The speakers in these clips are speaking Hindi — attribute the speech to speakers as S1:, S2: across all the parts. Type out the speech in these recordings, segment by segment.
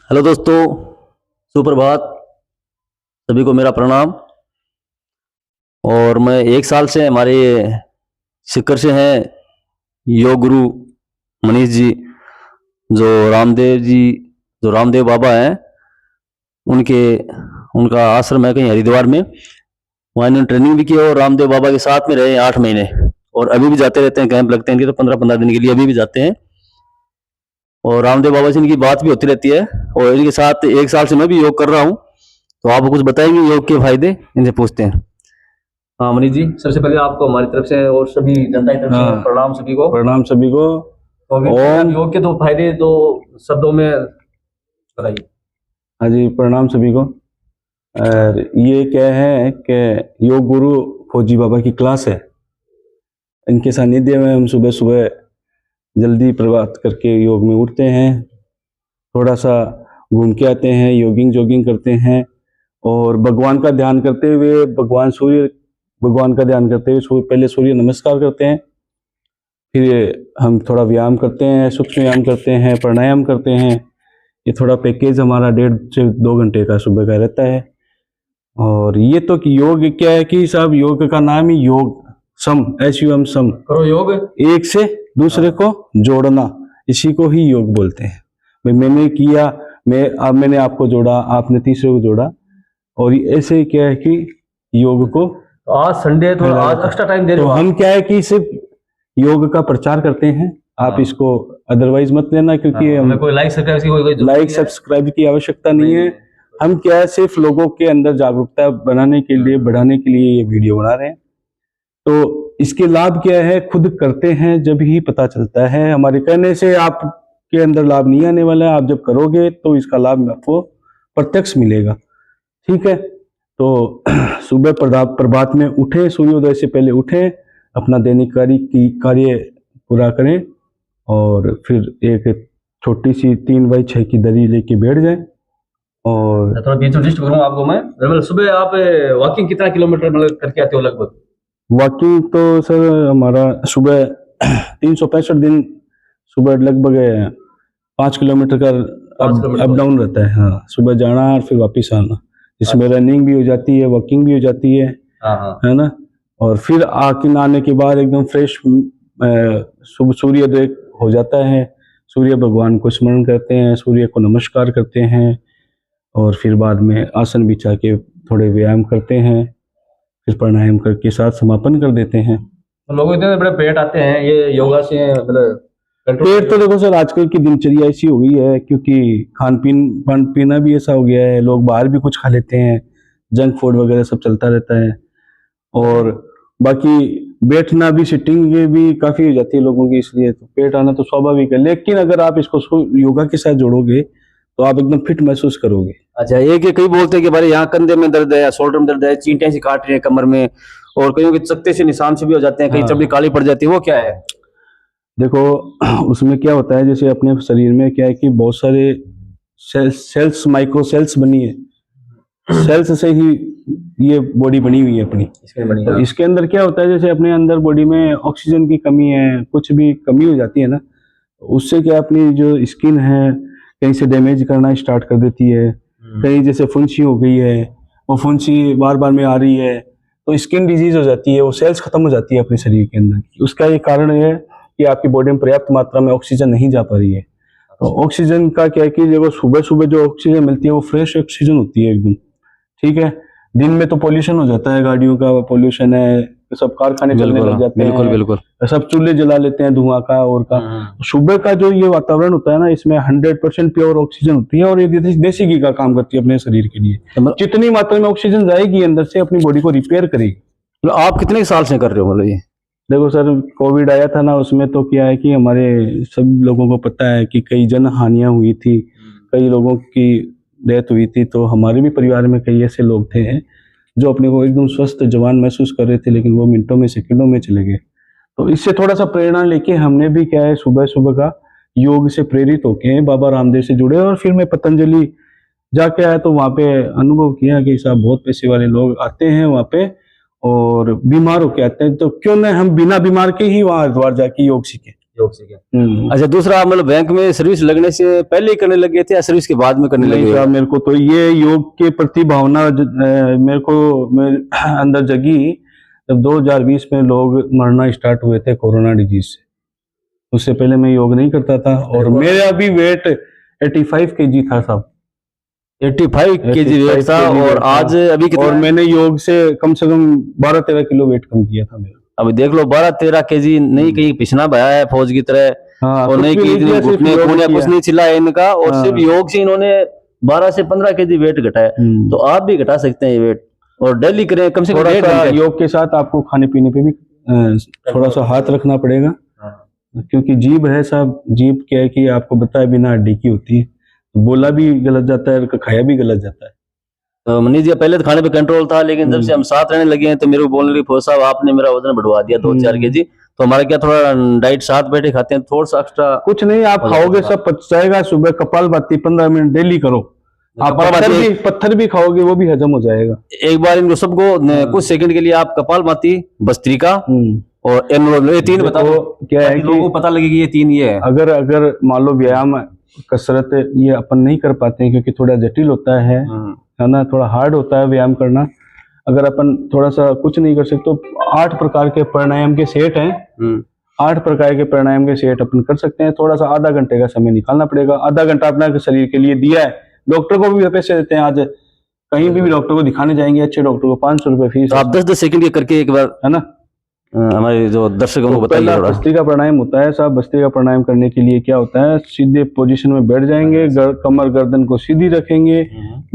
S1: हेलो दोस्तों, सुप्रभात। सभी को मेरा प्रणाम। और मैं 1 साल से हमारे शिखर से हैं योग गुरु मनीष जी, जो रामदेव बाबा हैं, उनके उनका आश्रम है कहीं हरिद्वार में। वहाँ इन्होंने ट्रेनिंग भी की और रामदेव बाबा के साथ में रहे 8 महीने। और अभी भी जाते रहते हैं, कैंप लगते हैं इनके तो 15-15 दिन के लिए अभी भी जाते हैं। और रामदेव बाबा से इनकी बात भी होती रहती है। और इनके साथ 1 साल से मैं भी योग कर रहा हूँ, तो आप कुछ बताएंगे योग के फायदे, इनसे पूछते हैं। हाँ मनीष जी, सबसे पहले आपको हमारी तरफ से और सभी जनता की तरफ से प्रणाम सभी को।
S2: प्रणाम सभी को।
S1: तो अभी योग के 2 फायदे 2 शब्दों में बताइए।
S2: हाँ जी, प्रणाम सभी को। और ये क्या है कि योग गुरु फौजी बाबा की क्लास है। इनके सानिध्य में हम सुबह सुबह जल्दी प्रभात करके योग में उठते हैं, थोड़ा सा घूम के आते हैं, जॉगिंग करते हैं और भगवान का ध्यान करते हुए भगवान का ध्यान करते हुए पहले सूर्य नमस्कार करते हैं। फिर हम थोड़ा व्यायाम करते हैं, सूक्ष्म व्यायाम करते हैं, प्राणायाम करते हैं। ये थोड़ा पैकेज हमारा 1.5 से 2 घंटे का सुबह का रहता है। और ये तो कि योग क्या है कि साहब, योग का नाम ही योग सम, SUM सम,
S1: करो योग,
S2: एक से दूसरे को जोड़ना, इसी को ही योग बोलते हैं। भाई मैंने किया, मैंने आपको जोड़ा, आपने तीसरे को जोड़ा। और ऐसे क्या है कि योग को
S1: आज संडे तो आज एक्स्ट्रा टाइम दे रहे
S2: तो
S1: हो।
S2: हम क्या है कि सिर्फ योग का प्रचार करते हैं। आप इसको अदरवाइज मत लेना, क्योंकि हमें
S1: कोई लाइक
S2: सब्सक्राइब की आवश्यकता नहीं है। हम क्या है, सिर्फ लोगों के अंदर जागरूकता बनाने के लिए, बढ़ाने के लिए ये वीडियो बना रहे हैं। तो इसके लाभ क्या है, खुद करते हैं जब ही पता चलता है। हमारे कहने से आपके अंदर लाभ नहीं आने वाला है, आप जब करोगे तो इसका लाभ आपको प्रत्यक्ष मिलेगा। ठीक है, तो सुबह प्रभात में उठें, सूर्योदय से पहले उठें, अपना दैनिक कार्य पूरा करें और फिर एक छोटी सी 3x6 की दरी लेके बैठ जाएं। और
S1: थोड़ा बीच में डिस्ट करूंगा आपको मैं, मतलब सुबह आप वॉकिंग कितना किलोमीटर मतलब करके आते हो लगभग?
S2: वॉकिंग तो सर हमारा सुबह 365 दिन सुबह लगभग 5 किलोमीटर का अप डाउन रहता है। हाँ, सुबह जाना और फिर वापिस आना, जिसमें रनिंग भी हो जाती है, वॉकिंग भी हो जाती है। है ना। और फिर आने के बाद एकदम फ्रेश सुबह सूर्योदय हो जाता है। सूर्य भगवान को स्मरण करते हैं, सूर्य को नमस्कार करते हैं और फिर बाद में आसन बिछा के थोड़े व्यायाम करते हैं, फिर प्राणायाम करके साथ समापन कर देते हैं।
S1: तो लोगों इतने बड़े पेट आते हैं ये योगा से, मतलब
S2: पेट तो देखो सर, आजकल की दिनचर्या ऐसी हो गई है, क्योंकि खान पीना भी ऐसा हो गया है, लोग बाहर भी कुछ खा लेते हैं, जंक फूड वगैरह सब चलता रहता है। और बाकी बैठना भी, सिटिंग भी काफी हो जाती है लोगों की, इसलिए तो पेट आना तो स्वाभाविक है। लेकिन अगर आप इसको योगा के साथ जोड़ोगे तो आप एकदम फिट महसूस करोगे।
S1: अच्छा, एक ये कई बोलते हैं कि भाई यहाँ कंधे में दर्द है, शोल्डर में दर्द है, चींटियां सी काट रही है कमर में, और कईयों के चकते से निशान से भी हो जाते हैं, कई चमड़ी काली पड़ जाती है, वो क्या है?
S2: देखो उसमें क्या होता है, जैसे अपने शरीर में क्या है कि बहुत सारे सेल्स, माइक्रो सेल्स बनी है, सेल्स से ही ये बॉडी बनी हुई है अपनी। तो इसके अंदर क्या होता है, जैसे अपने अंदर बॉडी में ऑक्सीजन की कमी है, कुछ भी कमी हो जाती है ना, उससे क्या अपनी जो स्किन है कहीं से डैमेज करना स्टार्ट कर देती है। कहीं जैसे फुंसी हो गई है, वो फुंसी बार बार में आ रही है, तो स्किन डिजीज हो जाती है, वो सेल्स खत्म हो जाती है अपने शरीर के अंदर। उसका ये कारण है कि आपकी बॉडी में पर्याप्त मात्रा में ऑक्सीजन नहीं जा पा रही है। तो ऑक्सीजन का क्या है कि जब सुबह सुबह जो ऑक्सीजन मिलती है वो फ्रेश ऑक्सीजन होती है एकदम। ठीक है, दिन में तो पोल्यूशन हो जाता है, गाड़ियों का पोल्यूशन है, सब कारखाने चलने लग जाते हैं,
S1: बिल्कुल
S2: सब चूल्हे जला लेते हैं धुआं का और का। सुबह का जो ये वातावरण होता है ना, इसमें 100% प्योर ऑक्सीजन होती है और ये देसी घी का काम करती है अपने शरीर के लिए। जितनी मात्रा में ऑक्सीजन जाएगी अंदर से अपनी बॉडी को रिपेयर करेगी।
S1: तो आप कितने साल से कर रहे हो मतलब ये?
S2: देखो सर, कोविड आया था ना, उसमें तो क्या है कि हमारे सब लोगों को पता है कि कई जन हानियां हुई थी, कई लोगों की डेथ हुई थी। तो हमारे भी परिवार में कई ऐसे लोग थे जो अपने को एकदम स्वस्थ जवान महसूस कर रहे थे, लेकिन वो मिनटों में सेकंडों में चले गए। तो इससे थोड़ा सा प्रेरणा लेके हमने भी क्या है, सुबह सुबह का योग से प्रेरित होके बाबा रामदेव से जुड़े और फिर मैं पतंजलि जाके आया, तो वहाँ पे अनुभव किया कि साहब बहुत पैसे वाले लोग आते हैं वहाँ पे और बीमार होके आते हैं, तो क्यों न हम बिना बीमार के ही वहाँ हरिद्वार जाके योग सीखे।
S1: योग सीखे। अच्छा, दूसरा मतलब बैंक में सर्विस लगने से पहले ही करने लगे थे या सर्विस के बाद में करने
S2: नहीं
S1: लगे?
S2: साहब, मेरे को तो ये योग के प्रति भावना मेरे अंदर जगी जब 2020 में लोग मरना स्टार्ट हुए थे कोरोना डिजीज से। उससे पहले मैं योग नहीं करता था और मेरा भी वेट 85 kg था साहब।
S1: 85 kg वेट था और आज अभी कितना
S2: और
S1: है?
S2: मैंने योग से कम 12-13 किलो वेट कम किया था मेरा।
S1: अभी देख लो 12-13 kg, नहीं कहीं पिछना बया है फौज की तरह,
S2: हाँ,
S1: और
S2: कुछ
S1: नहीं
S2: भी
S1: कि
S2: नहीं किया, सिर्फ
S1: घुटने
S2: योग
S1: खून या
S2: किया।
S1: कुछ नहीं छिला है इनका, और
S2: हाँ।
S1: सिर्फ योग से इन्होंने 12 से 15 kg वेट घटाया। तो आप भी घटा सकते हैं ये वेट, और डेली करें कम से कम
S2: थोड़ा
S1: 1.5
S2: सा
S1: घंटे।
S2: योग के साथ आपको खाने पीने पे भी थोड़ा सा हाथ रखना पड़ेगा, क्योंकि जीभ है साहब, जीभ क्या है कि आपको बताया बिना हड्डी की होती है, बोला भी गलत जाता है और खाया भी गलत जाता है।
S1: तो मनीष जी, पहले तो खाने पे कंट्रोल था, लेकिन जब से हम साथ रहने लगे हैं तो मेरे को बोलने लगे फौज साहब आपने मेरा वजन बढ़वा दिया 2-4 kg। तो हमारा क्या थोड़ा डाइट साथ बैठे खाते हैं, थोड़ा सा एक्स्ट्रा।
S2: कुछ नहीं, आप खाओगे सब पच जाएगा। सुबह कपालभाति 15 मिनट डेली करो। आप पत्थर भी खाओगे वो भी हजम हो जाएगा।
S1: एक बार इनको सबको कुछ सेकंड के लिए आप कपालभाति, भस्त्रिका और अनुलोम, ये 3 बता दो,
S2: क्या है
S1: कि लोगों को पता लगे कि ये 3 ये है।
S2: अगर मान लो व्यायाम कसरत ये अपन नहीं कर पाते हैं क्योंकि थोड़ा जटिल होता है ना, थोड़ा हार्ड होता है व्यायाम करना। अगर अपन थोड़ा सा कुछ नहीं कर सकते तो 8 प्रकार के प्राणायाम के सेट हैं। 8 प्रकार के प्राणायाम के सेट अपन कर सकते हैं। थोड़ा सा आधा घंटे का समय निकालना पड़ेगा। आधा घंटा अपना शरीर के लिए दिया है। डॉक्टर को भी पैसे देते हैं। आज कहीं भी डॉक्टर को दिखाने जाएंगे, अच्छे डॉक्टर को 500 रुपए फीस।
S1: तो आप 10-10 सेकंड के करके एक बार, है ना, हमारे जो दर्शक उनको बताइए थोड़ा।
S2: भस्त्रिका प्राणायाम होता है साहब। भस्त्रिका प्राणायाम करने के लिए क्या होता है, सीधे पोजीशन में बैठ जाएंगे, कमर गर्दन को सीधी रखेंगे,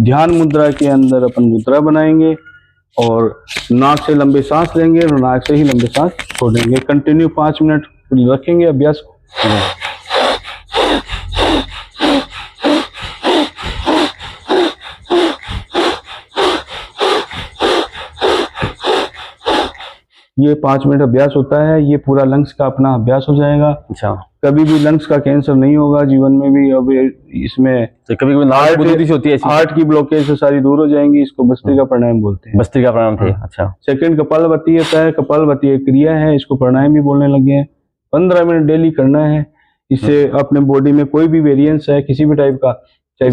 S2: ध्यान मुद्रा के अंदर अपन मुद्रा बनाएंगे और नाक से लंबे सांस लेंगे और नाक से ही लंबे सांस छोड़ेंगे। कंटिन्यू 5 मिनट रखेंगे अभ्यास को। ये 5 मिनट अभ्यास होता है। ये पूरा लंग्स का अपना अभ्यास हो जाएगा।
S1: अच्छा,
S2: कभी भी लंग्स का कैंसर नहीं होगा जीवन में भी। अब इसमें
S1: तो कभी कभी
S2: हार्ट की ब्लॉकेज से सारी दूर हो जाएंगी। इसको भस्त्रिका प्राणायाम बोलते हैं।
S1: भस्त्रिका प्राणायाम थे। अच्छा,
S2: सेकंड कपालभाति होता है। कपालभाति एक क्रिया है, इसको प्राणायाम भी बोलने लगे हैं। 15 मिनट डेली करना है। इससे अपने बॉडी में कोई भी वेरिएंस है किसी भी टाइप का, चाहे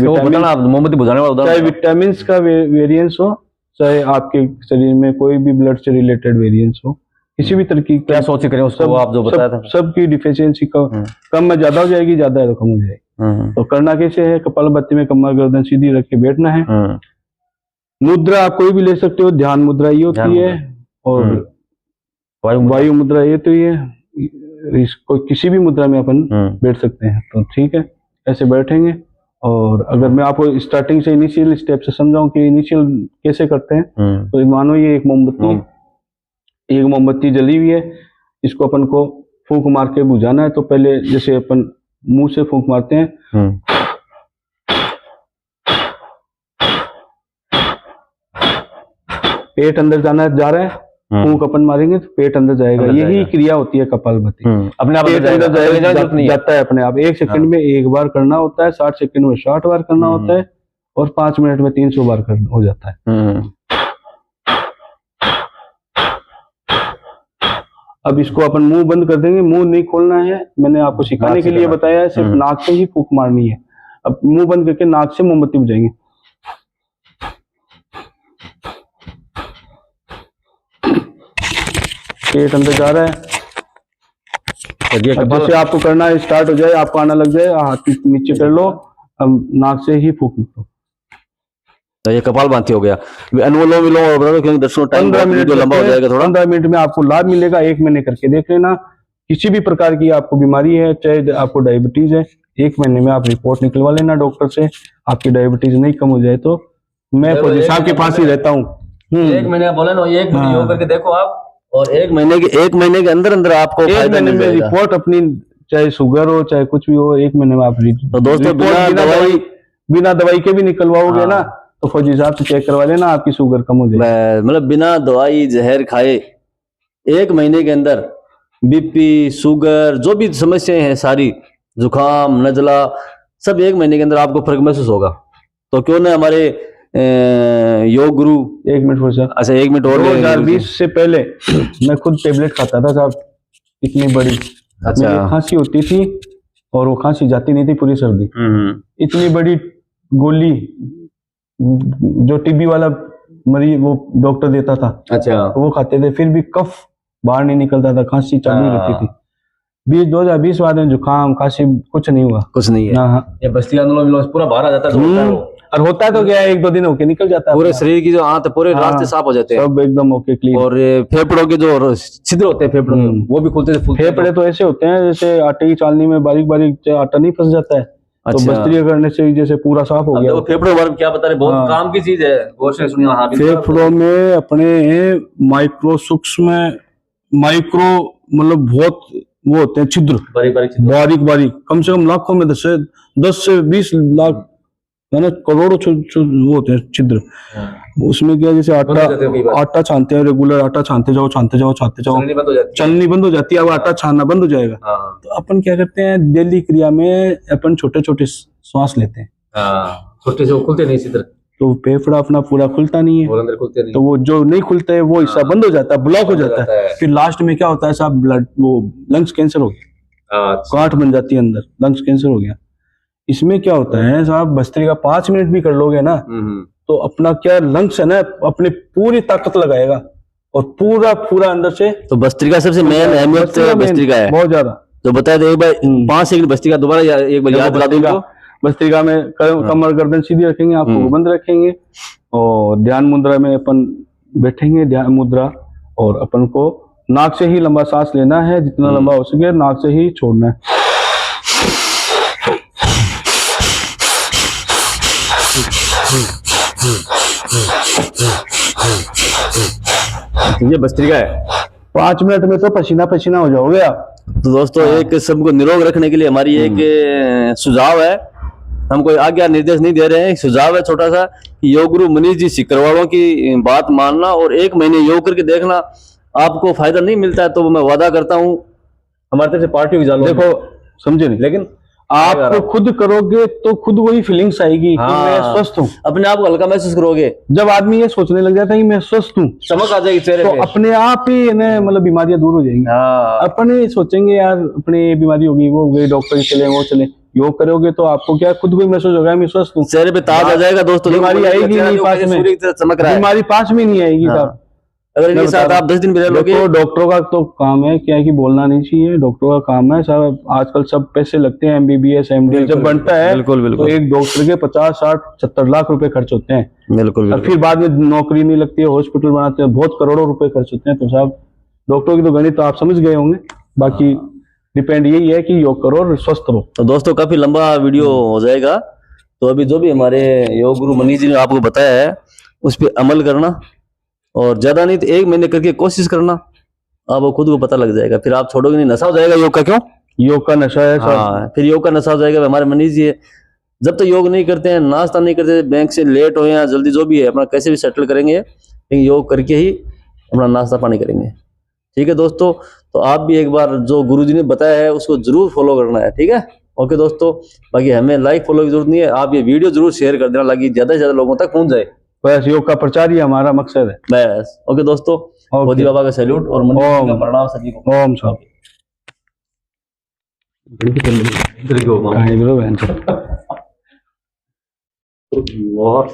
S2: विटामिन का वेरिएंस हो, चाहे आपके शरीर में कोई भी ब्लड से रिलेटेड वेरिएंस हो, किसी भी तरह की,
S1: क्या सोच करें उसको, आप जो बताया था
S2: सबकी डिफिशियंसी कम में ज्यादा हो जाएगी, ज्यादा है तो कम हो जाएगी। तो करना कैसे है, कपालभाति में कमर गर्दन सीधी रख के बैठना है। मुद्रा आप कोई भी ले सकते हो। ध्यान मुद्रा ये होती है और वायु मुद्रा ये तो ये, इसको किसी भी मुद्रा में अपन बैठ सकते हैं। तो ठीक है, ऐसे बैठेंगे। और अगर मैं आपको स्टार्टिंग से इनिशियल स्टेप से समझाऊं कि इनिशियल कैसे करते हैं, तो मानो ये एक मोमबत्ती जली हुई है। इसको अपन को फूंक मार के बुझाना है। तो पहले जैसे अपन मुंह से फूंक मारते हैं, पेट अंदर जा रहा है, फूंक अपन मारेंगे तो पेट अंदर जाएगा। यही क्रिया होती है कपालभाति। अपने आप पेट अंदर जाता है अपने आप। 1 सेकंड में 1 बार करना होता है, 60 सेकंड में 60 बार करना होता है और 5 मिनट में 300 बार हो जाता है। अब इसको अपन मुंह बंद कर देंगे, मुंह नहीं खोलना है। मैंने आपको सिखाने के लिए बताया है, सिर्फ नाक से ही फूंक मारनी है। अब मुंह बंद करके नाक से मोमबत्ती बुझाएंगे। पेट अंदर जा रहा है। जैसे आपको करना स्टार्ट हो जाए, आपको आना लग जाए, हाथ नीचे कर लो, अब नाक से ही फूंक लो।
S1: तो ये कपालभाति हो गया। अनुलोम विलोम और क्योंकि दर्शकों टाइम 15 मिनट लंबा हो जाएगा थोड़ा।
S2: 15 मिनट में आपको लाभ मिलेगा। 1 महीने करके देख लेना। किसी भी प्रकार की आपको बीमारी है, चाहे आपको डायबिटीज है, 1 महीने में आप रिपोर्ट निकलवा लेना डॉक्टर से। आपकी डायबिटीज नहीं कम हो जाए तो मैं फौजी साहब के पास ही रहता हूँ।
S1: 1 महीने बोले ना, 1 महीने योग करके देखो आप, और 1 महीने के अंदर अंदर आपको
S2: 1 महीने में रिपोर्ट अपनी, चाहे शुगर हो चाहे कुछ भी हो, 1 महीने में आप
S1: तो दोस्तों
S2: बिना दवाई के भी निकलवाओगे ना, तो फौजी साहब से चेक करवा लेना, आपकी शुगर कम हो जाएगी।
S1: मतलब बिना दवाई जहर खाए 1 महीने के अंदर बीपी, शुगर, जो भी समस्याएं हैं सारी, जुकाम, नजला, सब 1 महीने के अंदर आपको फर्क महसूस होगा। तो क्यों ना हमारे योग गुरु
S2: 1 मिनट हो साहब।
S1: अच्छा 1 मिनट और।
S2: 2020 से पहले मैं खुद टेबलेट खाता था साहब, इतनी बड़ी
S1: अच्छा।
S2: मेरी खांसी होती थी और वो खांसी जाती नहीं थी पूरी सर्दी। इतनी बड़ी गोली जो टीबी वाला मरीज वो डॉक्टर देता था
S1: अच्छा।
S2: वो खाते थे, फिर भी कफ बाहर नहीं निकलता था, खांसी चालू ही रहती थी। 2020 बाद में जुकाम खांसी कुछ नहीं हुआ।
S1: कुछ नहीं है।
S2: हाँ हाँ।
S1: ये बस्ती आंदोलन पूरा बाहर आ जाता है तो होता है वो।
S2: और होता है तो क्या है, 1-2 दिन होके निकल जाता है
S1: पूरे
S2: अपना।
S1: शरीर की जो आंत पूरे
S2: हाँ,
S1: रास्ते साफ हो जाते हैं
S2: सब एकदम ओके क्लीन।
S1: और ये फेफड़ों के जो छिद्र होते हैं फेफड़ों में वो भी खुलते फूलते हैं।
S2: फेफड़े तो ऐसे होते हैं जैसे आटे की चालनी में बारीक बारीक आटा नहीं फंस जाता है, तो
S1: अच्छा।
S2: बस्त्रियाँ करने से जैसे पूरा साफ हो
S1: अब
S2: गया।
S1: देखो फेफड़ों के बारे में क्या बता रहे, बहुत
S2: हाँ।
S1: काम की चीज है, गौर से सुनिए। हाँ
S2: फेफड़ों में अपने माइक्रो सूक्ष्म माइक्रो मतलब बहुत वो होते हैं छिद्र,
S1: बारीक बारीक छिद्र।
S2: बारीक बारीक, कम से कम लाखों में 10 से 20 लाख है ना, करोड़ों वो होते हैं छिद्र। उसमें क्या जैसे
S1: बंद हो जाते हैं कई बार।
S2: आटा छानते हैं, रेगुलर आटा छानते जाओ
S1: चलनी बंद हो जाती है।
S2: चलनी बंद हो जाती है, अब आटा छानना बंद हो जाएगा।
S1: हाँ।
S2: तो अपन क्या करते हैं डेली क्रिया में अपन छोटे छोटे श्वास लेते हैं,
S1: छोटे से वो खुलते नहीं छिद्र,
S2: तो फेफड़ा अपना पूरा खुलता नहीं है,
S1: और अंदर खुलते नहीं।
S2: तो वो जो नहीं खुलता है वो हिस्सा बंद हो जाता है, ब्लॉक हो
S1: बंद हो
S2: जाता
S1: जाता
S2: है।
S1: है।
S2: फिर लास्ट में क्या होता है साहब, ब्लड वो लंग्स कैंसर हो गया, गांठ बन जाती है अंदर, लंग्स कैंसर हो गया। इसमें क्या होता है साहब, भस्त्रिका 5 मिनट भी कर लोगे ना तो अपना क्या लंग्स है ना अपनी पूरी ताकत लगाएगा और पूरा पूरा अंदर से।
S1: तो भस्त्रिका सबसे मेन अहमियत भस्त्रिका है
S2: बहुत ज्यादा।
S1: तो बताया तो एक बार 5 सेकंड भस्त्रिका दोबारा एक बार याद दिला दो उनको।
S2: भस्त्रिका में कमर गर्दन सीधी रखेंगे, आंखों को बंद रखेंगे और ध्यान मुद्रा में अपन बैठेंगे, ध्यान मुद्रा, और अपन को नाक से ही लंबा सांस लेना है, जितना लंबा हो सके नाक से ही छोड़ना है।
S1: ये भस्त्रिका है।
S2: 5 मिनट में तो पसीना पसीना हो जाओगे आप।
S1: तो दोस्तों एक सबको निरोग रखने के लिए हमारी एक सुझाव है, हम कोई आज्ञा निर्देश नहीं दे रहे हैं, सुझाव है छोटा सा कि योग गुरु मनीष जी सिकरवालों की बात मानना और 1 महीने योग करके देखना। आपको फायदा नहीं मिलता है तो मैं वादा करता हूँ हमारे तरफ से पार्टी की
S2: देखो समझे नहीं,
S1: लेकिन
S2: आप खुद करोगे तो खुद वही फीलिंग्स आएगी कि मैं स्वस्थ हूँ,
S1: अपने आप को हल्का महसूस करोगे।
S2: जब आदमी ये सोचने लग जाता है कि मैं स्वस्थ हूँ,
S1: चमक आ जाएगी चेहरे
S2: तो
S1: पे,
S2: अपने आप ही ना मतलब बीमारियां दूर हो जाएंगी। अपने सोचेंगे यार अपने बीमारी होगी, वो हो गई, डॉक्टर चले वो चले, योग करोगे तो आपको क्या खुद को महसूस होगा मैं स्वस्थ हूँ,
S1: चेहरे पे ताज आ जाएगा दोस्तों।
S2: बीमारी आएगी नहीं पास में,
S1: चमक रहा है,
S2: बीमारी पास में नहीं आएगी साहब।
S1: अगर इनके साथ आप 10 दिन भी रह लोगे।
S2: तो डॉक्टरों का तो काम है क्या है कि बोलना नहीं चाहिए, डॉक्टरों का काम है साहब, आजकल सब पैसे लगते हैं, MBBS MD जब बनता है तो एक डॉक्टर के 50 60 70 लाख रुपए खर्च होते हैं।
S1: बिल्कुल।
S2: और फिर बाद में नौकरी नहीं लगती है, हॉस्पिटल बनाते हैं, बहुत करोड़ों रुपए खर्च होते हैं। तो साहब डॉक्टरों की तो गणित तो आप समझ गए होंगे, बाकी डिपेंड यही है कि योग करो और स्वस्थ रहो।
S1: तो दोस्तों काफी लंबा वीडियो हो जाएगा, तो अभी जो भी हमारे योग गुरु मनीष जी ने आपको बताया है उस पर अमल करना, और ज्यादा नहीं तो 1 महीने करके कोशिश करना, आपको खुद को पता लग जाएगा, फिर आप छोड़ोगे नहीं। नशा हो जाएगा योग का, क्यों
S2: योग का नशा है
S1: हाँ, फिर योग का नशा हो जाएगा। हमारे मनीष जी जब तक योग नहीं करते हैं, नाश्ता नहीं करते, बैंक से लेट हो या जल्दी जो भी है अपना कैसे भी सेटल करेंगे, लेकिन योग करके ही अपना नाश्ता पानी करेंगे। ठीक है दोस्तों, तो आप भी एक बार जो गुरुजी ने बताया है उसको जरूर फॉलो करना है। ठीक है, ओके दोस्तों, बाकी हमें लाइक फॉलो की जरूरत नहीं है, आप ये वीडियो जरूर शेयर कर देना ताकि ज्यादा से ज्यादा लोगों तक पहुंच जाए,
S2: बस योग का प्रचार ही हमारा मकसद है
S1: बस। ओके दोस्तों, मोदी बाबा का सैल्यूट और मनीष जी का प्रणाम सभी को।
S2: ओम शांति।
S1: और